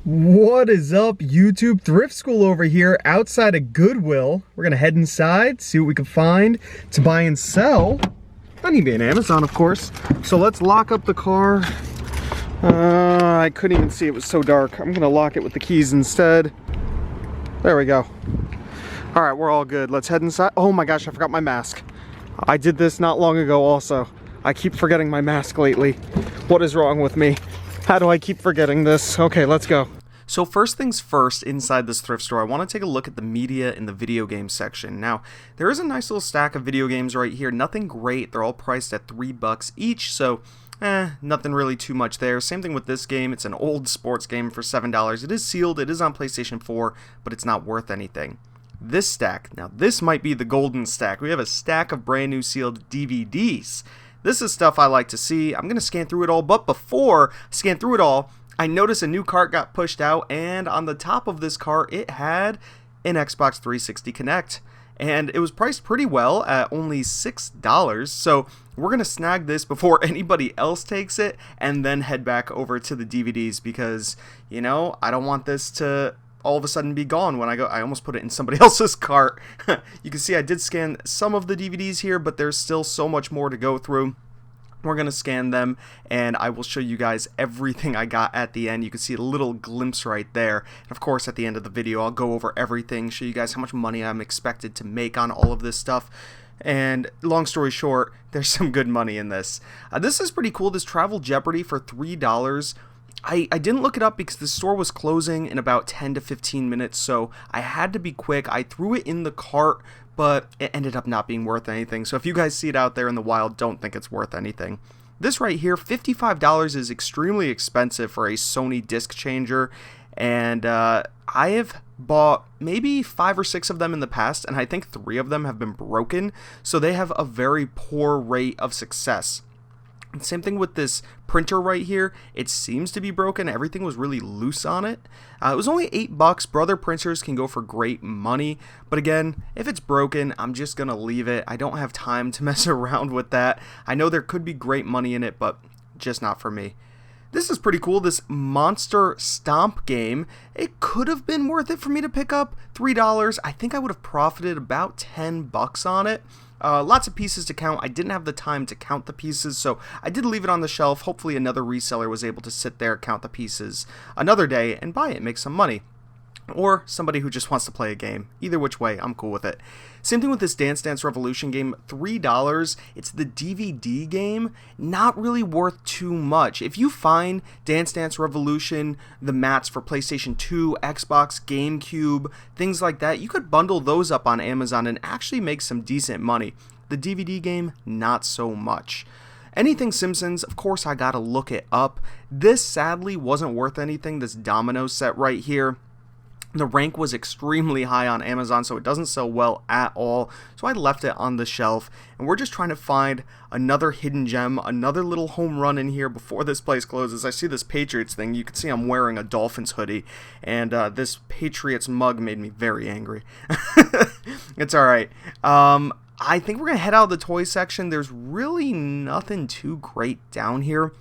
What is up, YouTube? Thrift School over here outside of Goodwill. We're gonna head inside, see what we can find to buy and sell on eBay and Amazon, of course. So let's lock up the car. I couldn't even see, it was so dark. I'm gonna lock it with the keys instead. There we go. All right, we're all good. Let's head inside. Oh my gosh, I forgot my mask. I did this not long ago also. I keep forgetting my mask lately. What is wrong with me? How do I keep forgetting this? Okay, let's go. So first things first, inside this thrift store, I want to take a look at the media in the video game section. Now, there is a nice little stack of video games right here. Nothing great. They're all priced at $3 each, so nothing really too much there. Same thing with this game. It's an old sports game for $7. It is sealed. It is on PlayStation 4, but it's not worth anything. This stack, now this might be the golden stack. We have a stack of brand new sealed DVDs. This is stuff I like to see. I'm going to scan through it all, but before I scan through it all, I noticed a new cart got pushed out, and on the top of this cart, it had an Xbox 360 Connect. And it was priced pretty well at only $6, so we're going to snag this before anybody else takes it, and then head back over to the DVDs, because, you know, I don't want this to all of a sudden be gone when I go. I almost put it in somebody else's cart. You can see I did scan some of the DVDs here, but there's still so much more to go through. We're going to scan them, and I will show you guys everything I got at the end. You can see a little glimpse right there. And of course, at the end of the video, I'll go over everything, show you guys how much money I'm expected to make on all of this stuff. And long story short, there's some good money in this. This is pretty cool. This Travel Jeopardy for $3. I didn't look it up because the store was closing in about 10 to 15 minutes, so I had to be quick. I threw it in the cart, but it ended up not being worth anything. So if you guys see it out there in the wild, don't think it's worth anything. This right here, $55, is extremely expensive for a Sony disc changer, and I have bought maybe 5 or 6 of them in the past, and I think 3 of them have been broken, so they have a very poor rate of success. Same thing with this printer right here. It seems to be broken. Everything was really loose on it. It was only $8. Brother printers can go for great money, but again, if it's broken, I'm just gonna leave it. I don't have time to mess around with that. I know there could be great money in it, but just not for me. This is pretty cool, this Monster Stomp game. It could have been worth it for me to pick up. $3. I think I would have profited about $10 on it. Lots of pieces to count. I didn't have the time to count the pieces, so I did leave it on the shelf. Hopefully another reseller was able to sit there, count the pieces another day, and buy it, make some money. Or somebody who just wants to play a game. Either which way, I'm cool with it. Same thing with this Dance Dance Revolution game, $3. It's the DVD game, not really worth too much. If you find Dance Dance Revolution, the mats for PlayStation 2, Xbox, GameCube, things like that, you could bundle those up on Amazon and actually make some decent money. The DVD game, not so much. Anything Simpsons, of course I gotta look it up. This sadly wasn't worth anything, this domino set right here. The rank was extremely high on Amazon, so it doesn't sell well at all, so I left it on the shelf, and we're just trying to find another hidden gem, another little home run in here before this place closes. I see this Patriots thing. You can see I'm wearing a Dolphins hoodie, and this Patriots mug made me very angry. It's alright. I think we're going to head out of the toy section. There's really nothing too great down here.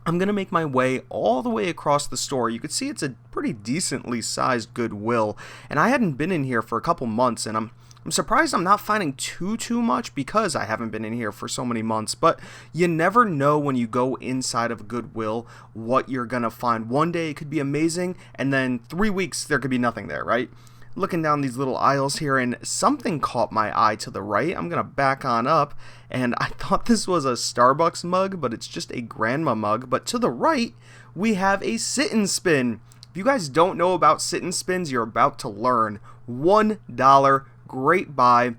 I'm going to make my way all the way across the store. You can see it's a pretty decently sized Goodwill, and I hadn't been in here for a couple months, and I'm surprised I'm not finding too much because I haven't been in here for so many months, but you never know when you go inside of Goodwill what you're going to find. One day it could be amazing, and then 3 weeks there could be nothing there, right? Looking down these little aisles here, and something caught my eye to the right. I'm gonna back on up, and I thought this was a Starbucks mug, but it's just a grandma mug. But to the right, we have a sit and spin. If you guys don't know about sit and spins, you're about to learn. $1, great buy.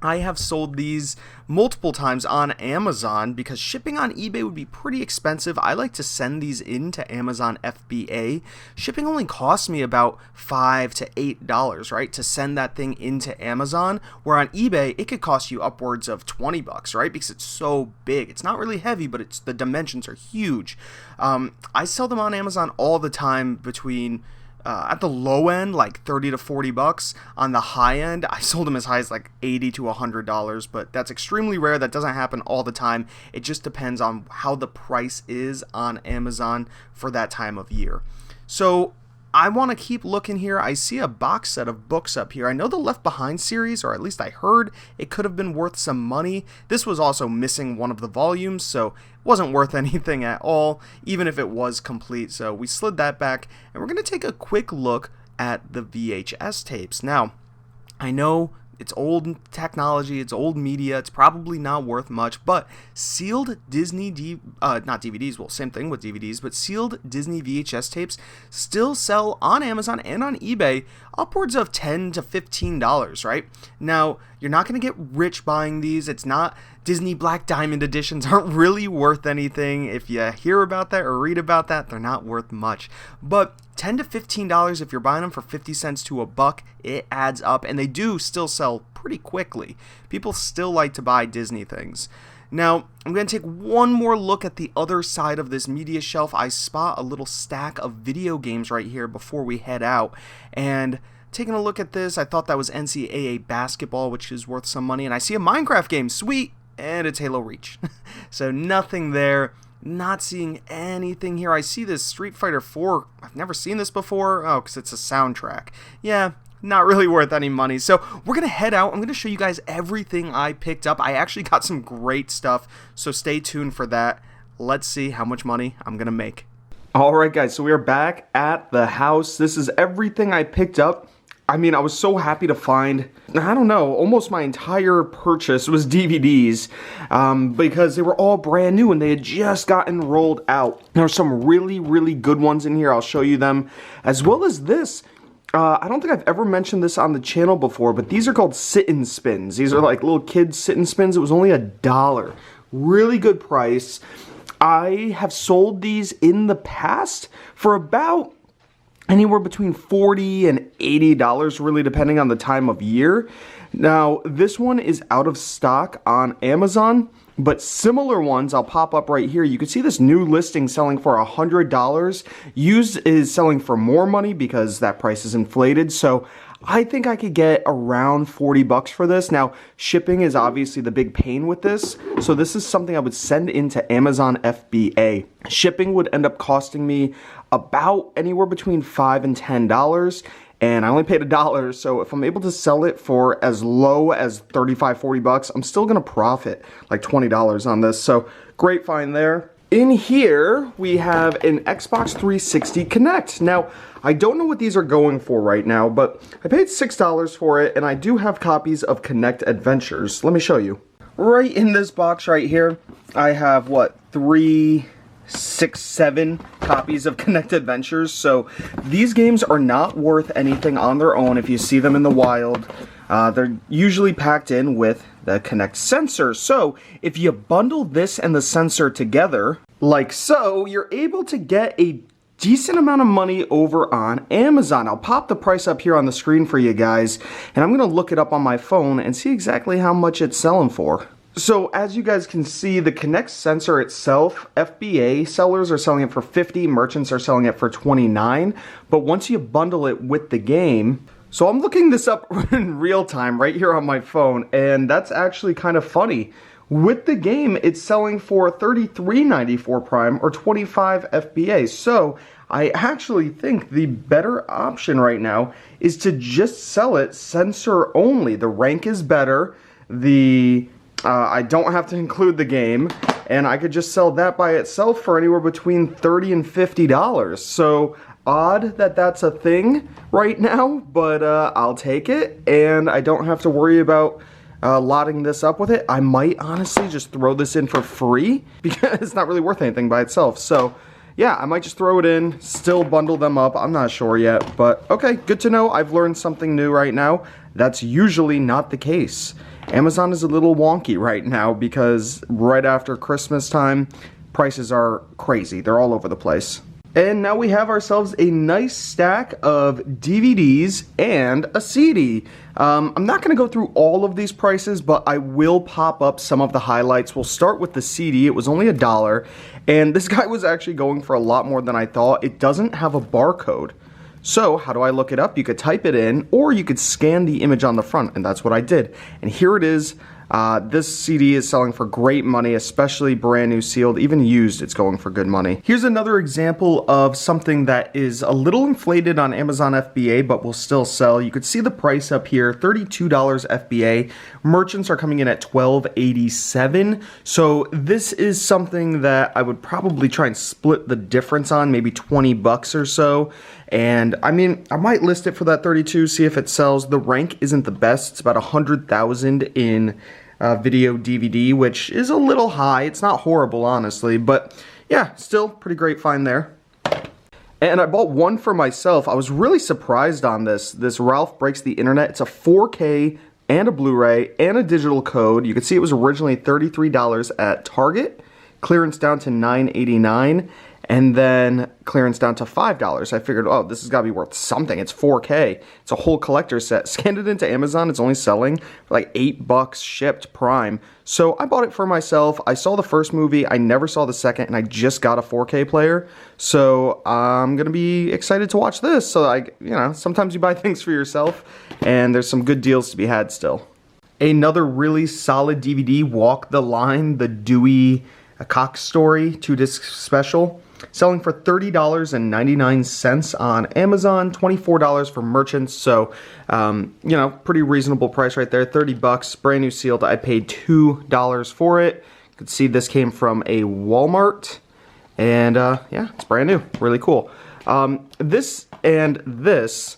I have sold these multiple times on Amazon because shipping on eBay would be pretty expensive. I like to send these into Amazon FBA. Shipping only costs me about $5 to $8, right, to send that thing into Amazon, where on eBay it could cost you upwards of $20, right, because it's so big. It's not really heavy, but the dimensions are huge. I sell them on Amazon all the time between at the low end, like $30 to $40. On the high end, I sold them as high as like $80 to $100, but that's extremely rare. That doesn't happen all the time. It just depends on how the price is on Amazon for that time of year. So I want to keep looking here. I see a box set of books up here. I know the Left Behind series, or at least I heard it could have been worth some money. This was also missing one of the volumes, so it wasn't worth anything at all, even if it was complete. So we slid that back, and we're going to take a quick look at the VHS tapes. Now, I know it's old technology, it's old media, it's probably not worth much, but sealed Disney, not DVDs, well, same thing with DVDs, but sealed Disney VHS tapes still sell on Amazon and on eBay upwards of $10 to $15, right? Now, you're not going to get rich buying these. It's not Disney Black Diamond editions aren't really worth anything. If you hear about that or read about that, they're not worth much. But $10 to $15 if you're buying them for 50 cents to $1, it adds up, and they do still sell pretty quickly. People still like to buy Disney things. Now, I'm going to take one more look at the other side of this media shelf. I spot a little stack of video games right here before we head out, and taking a look at this, I thought that was NCAA basketball, which is worth some money, and I see a Minecraft game, sweet, and it's Halo Reach. So nothing there. Not seeing anything here. I see this Street Fighter 4. I've never seen this before. Oh, because it's a soundtrack. Yeah, not really worth any money. So we're going to head out. I'm going to show you guys everything I picked up. I actually got some great stuff, so stay tuned for that. Let's see how much money I'm going to make. Alright guys, so we are back at the house. This is everything I picked up. I mean, I was so happy to find, I don't know, almost my entire purchase was DVDs because they were all brand new and they had just gotten rolled out. There are some really, really good ones in here. I'll show you them, as well as this. I don't think I've ever mentioned this on the channel before, but these are called sit-in spins. These are like little kids sit-in spins. It was only $1. Really good price. I have sold these in the past for about anywhere between $40 and $80, really depending on the time of year. Now, this one is out of stock on Amazon, but similar ones, I'll pop up right here. You can see this new listing selling for $100. Used is selling for more money because that price is inflated, so I think I could get around 40 bucks for this. Now, shipping is obviously the big pain with this, so this is something I would send into Amazon FBA. Shipping would end up costing me about anywhere between $5 and $10, and I only paid $1, so if I'm able to sell it for as low as 35, 40 bucks, I'm still gonna profit like $20 on this, so great find there. In here, we have an Xbox 360 Kinect. Now, I don't know what these are going for right now, but I paid $6 for it, and I do have copies of Kinect Adventures. Let me show you. Right in this box right here, I have, what, 3, 6, 7 copies of Kinect Adventures. So these games are not worth anything on their own if you see them in the wild. They're usually packed in with the Kinect sensor. So if you bundle this and the sensor together, like so, you're able to get a decent amount of money over on Amazon. I'll pop the price up here on the screen for you guys, and I'm going to look it up on my phone and see exactly how much it's selling for. So as you guys can see, the Kinect sensor itself, FBA sellers are selling it for $50, merchants are selling it for $29, but once you bundle it with the game, so I'm looking this up in real time right here on my phone, and that's actually kind of funny. With the game, it's selling for $33.94 Prime or $25 FBA. So I actually think the better option right now is to just sell it sensor only. The rank is better. I don't have to include the game, and I could just sell that by itself for anywhere between $30 and $50. So odd that that's a thing right now, but I'll take it, and I don't have to worry about lotting this up with it. I might honestly just throw this in for free because it's not really worth anything by itself. So yeah, I might just throw it in, still bundle them up. I'm not sure yet, but okay, good to know. I've learned something new right now. That's usually not the case. Amazon is a little wonky right now because right after Christmas time, prices are crazy. They're all over the place. And now we have ourselves a nice stack of DVDs and a CD. I'm not going to go through all of these prices, but I will pop up some of the highlights. We'll start with the CD. It was only $1, and this guy was actually going for a lot more than I thought. It doesn't have a barcode. So how do I look it up? You could type it in, or you could scan the image on the front, and that's what I did. And here it is This CD is selling for great money, especially brand new sealed. Even used, it's going for good money. Here's another example of something that is a little inflated on Amazon FBA, but will still sell. You could see the price up here, $32 FBA. Merchants are coming in at $12.87. So this is something that I would probably try and split the difference on, maybe 20 bucks or so. And I mean, I might list it for that 32, see if it sells. The rank isn't the best. It's about 100,000 in video DVD, which is a little high. It's not horrible, honestly, but yeah, still pretty great find there. And I bought one for myself. I was really surprised on this. This Ralph Breaks the Internet. It's a 4K and a Blu-ray and a digital code. You can see it was originally $33 at Target, clearance down to $9.89. And then clearance down to $5. I figured, oh, this has got to be worth something. It's 4K. It's a whole collector set. Scanned it into Amazon. It's only selling for like $8 shipped Prime. So I bought it for myself. I saw the first movie. I never saw the second, and I just got a 4K player. So I'm going to be excited to watch this. So sometimes you buy things for yourself, and there's some good deals to be had still. Another really solid DVD, Walk the Line, the Dewey Cox story, 2-disc special. Selling for $30.99 on Amazon, $24 for merchants, so, pretty reasonable price right there, 30 bucks, brand new sealed. I paid $2 for it. You can see this came from a Walmart, and yeah, it's brand new, really cool. This and this,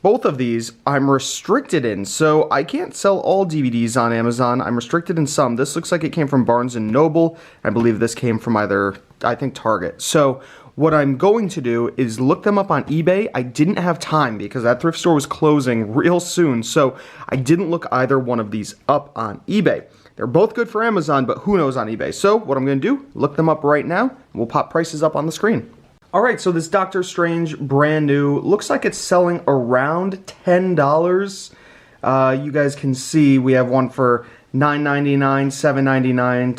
both of these, I'm restricted in, so I can't sell all DVDs on Amazon. I'm restricted in some. This looks like it came from Barnes & Noble. I believe this came from either, I think, Target. So what I'm going to do is look them up on eBay. I didn't have time because that thrift store was closing real soon, so I didn't look either one of these up on eBay. They're both good for Amazon, but who knows on eBay. So what I'm going to do, look them up right now, and we'll pop prices up on the screen. Alright, so this Doctor Strange, brand new, looks like it's selling around $10. You guys can see we have one for $9.99, $7.99,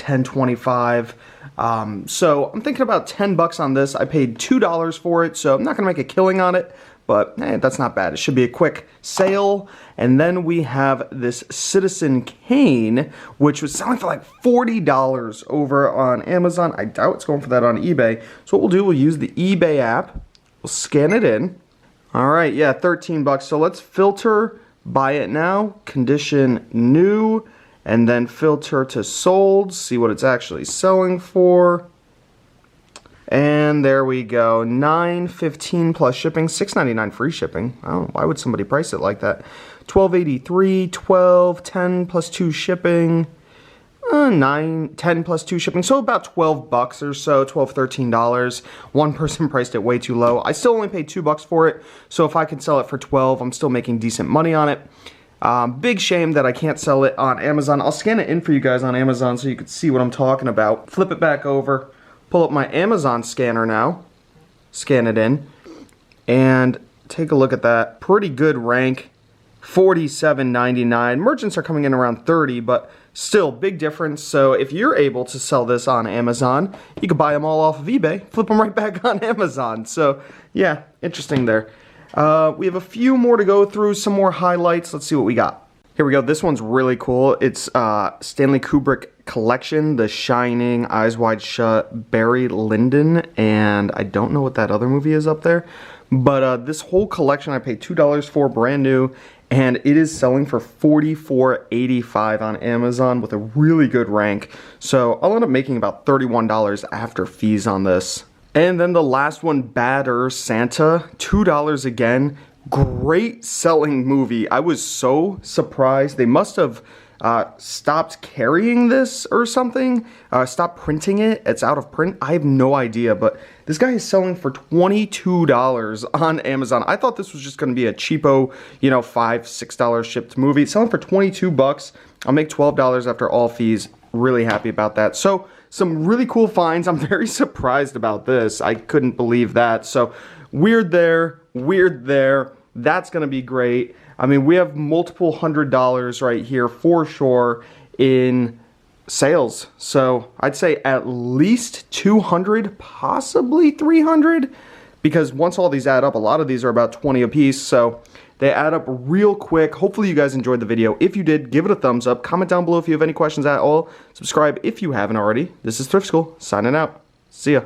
$10.25. So I'm thinking about 10 bucks on this. I paid $2 for it, so I'm not going to make a killing on it. But that's not bad. It should be a quick sale. And then we have this Citizen Kane, which was selling for like $40 over on Amazon. I doubt it's going for that on eBay. So what we'll do, we'll use the eBay app. We'll scan it in. All right, yeah, 13 bucks. So let's filter buy it now, condition new, and then filter to sold, see what it's actually selling for. And there we go, $9.15 plus shipping, $6.99 free shipping. Oh, why would somebody price it like that? $12.83, $12.10 plus 2 shipping, $9.10 plus 2 shipping. So about 12 bucks or so, $12, $13. One person priced it way too low. I still only paid $2 for it. So if I can sell it for 12, I'm still making decent money on it. Big shame that I can't sell it on Amazon. I'll scan it in for you guys on Amazon so you can see what I'm talking about. Flip it back over. Pull up my Amazon scanner now, scan it in, and take a look at that. Pretty good rank, $47.99. Merchants are coming in around $30, but still big difference. So if you're able to sell this on Amazon, you could buy them all off of eBay, flip them right back on Amazon. So yeah, interesting there. We have a few more to go through, some more highlights. Let's see what we got. Here we go. This one's really cool. It's Stanley Kubrick collection, The Shining, Eyes Wide Shut, Barry Lyndon, and I don't know what that other movie is up there. But this whole collection I paid $2 for, brand new, and it is selling for $44.85 on Amazon with a really good rank. So I'll end up making about $31 after fees on this. And then the last one, Badder Santa, $2 again. Great selling movie. I was so surprised. They must have stopped carrying this or something. Stopped printing it. It's out of print. I have no idea, but this guy is selling for $22 on Amazon. I thought this was just going to be a cheapo, $5, $6 shipped movie. It's selling for 22 bucks. I'll make $12 after all fees. Really happy about that. So some really cool finds. I'm very surprised about this. I couldn't believe that. So weird there. That's going to be great. I mean, we have multiple $100s right here for sure in sales. So I'd say at least 200, possibly 300, because once all these add up, a lot of these are about 20 a piece. So They add up real quick. Hopefully you guys enjoyed the video. If you did, give it a thumbs up. Comment down below if you have any questions at all. Subscribe if you haven't already. This is Thrift School, signing out. See ya.